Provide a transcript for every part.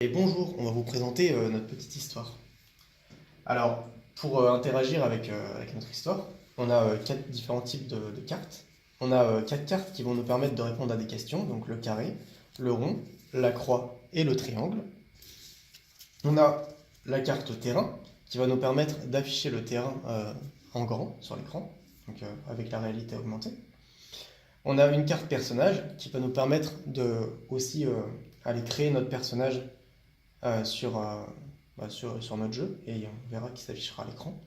Et bonjour, on va vous présenter notre petite histoire. Alors, pour interagir avec notre histoire, on a quatre différents types de cartes. On a quatre cartes qui vont nous permettre de répondre à des questions, donc le carré, le rond, la croix et le triangle. On a la carte terrain qui va nous permettre d'afficher le terrain en grand sur l'écran, donc avec la réalité augmentée. On a une carte personnage qui va nous permettre de aussi aller créer notre personnage sur notre jeu et on verra qui s'affichera à l'écran.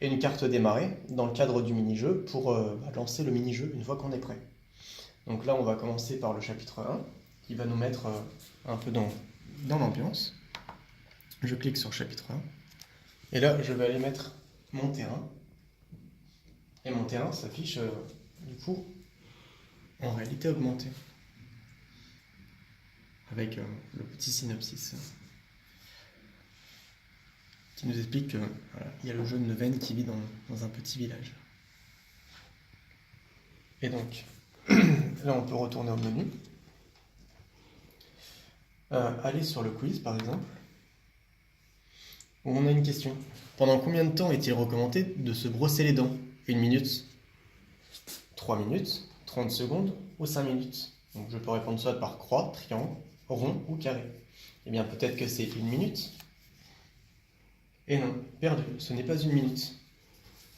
Et une carte démarrer dans le cadre du mini-jeu pour lancer le mini-jeu une fois qu'on est prêt. Donc là, on va commencer par le chapitre 1 qui va nous mettre un peu dans l'ambiance. Je clique sur chapitre 1 et là, je vais aller mettre mon terrain. Et mon terrain s'affiche du coup en réalité augmentée avec le petit synopsis qui nous explique que voilà, il y a le jeune Leven qui vit dans un petit village. Et donc, là on peut retourner au menu, aller sur le quiz par exemple, où on a une question. Pendant combien de temps est-il recommandé de se brosser les dents? 1 minute, 3 minutes, 30 secondes ou 5 minutes? Donc je peux répondre soit par croix, triangle, rond ou carré. Eh bien peut-être que c'est 1 minute. Et non, perdu, ce n'est pas 1 minute.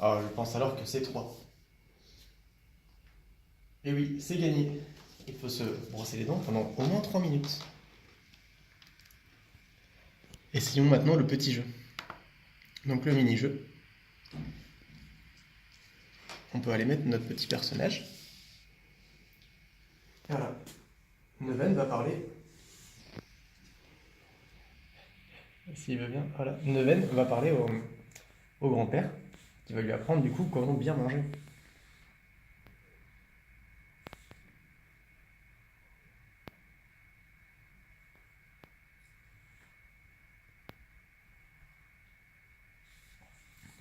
Ah, je pense alors que c'est 3. Et oui, c'est gagné. Il faut se brosser les dents pendant au moins 3 minutes. Essayons maintenant le petit jeu. Donc le mini-jeu. On peut aller mettre notre petit personnage. Et voilà. Neven va parler. S'il veut bien. Voilà. Neven va parler au grand-père, qui va lui apprendre du coup comment bien manger.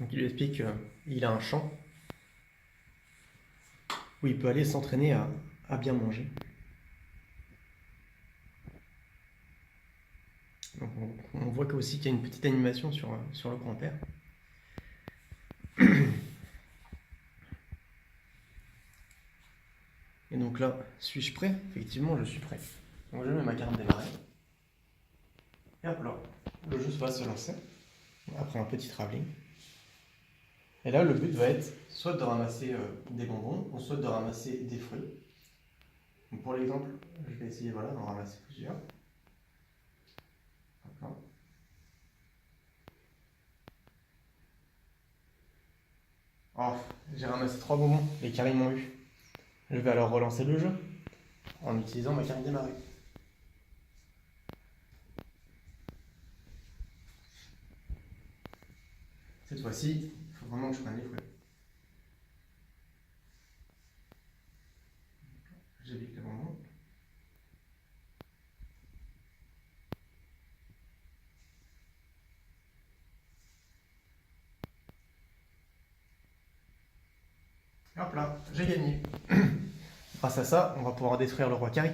Donc il lui explique qu'il a un champ où il peut aller s'entraîner à bien manger. Donc on voit aussi qu'il y a une petite animation sur le grand-père. Et donc là, suis-je prêt? Effectivement, je suis prêt. Donc je mets ma carte démarrer. Et hop là, le jeu va se lancer. Après un petit travelling. Et là, le but va être soit de ramasser des bonbons, ou soit de ramasser des fruits. Donc pour l'exemple, je vais essayer voilà, d'en ramasser plusieurs. Hop là. Oh, j'ai ramassé 3 bonbons, les carrés m'ont eu. Je vais alors relancer le jeu en utilisant ma carte démarrer. Cette fois-ci, il faut vraiment que je prenne les fruits. J'évite les bonbons. Et hop là, j'ai gagné. Grâce à ça, on va pouvoir détruire le roi carré.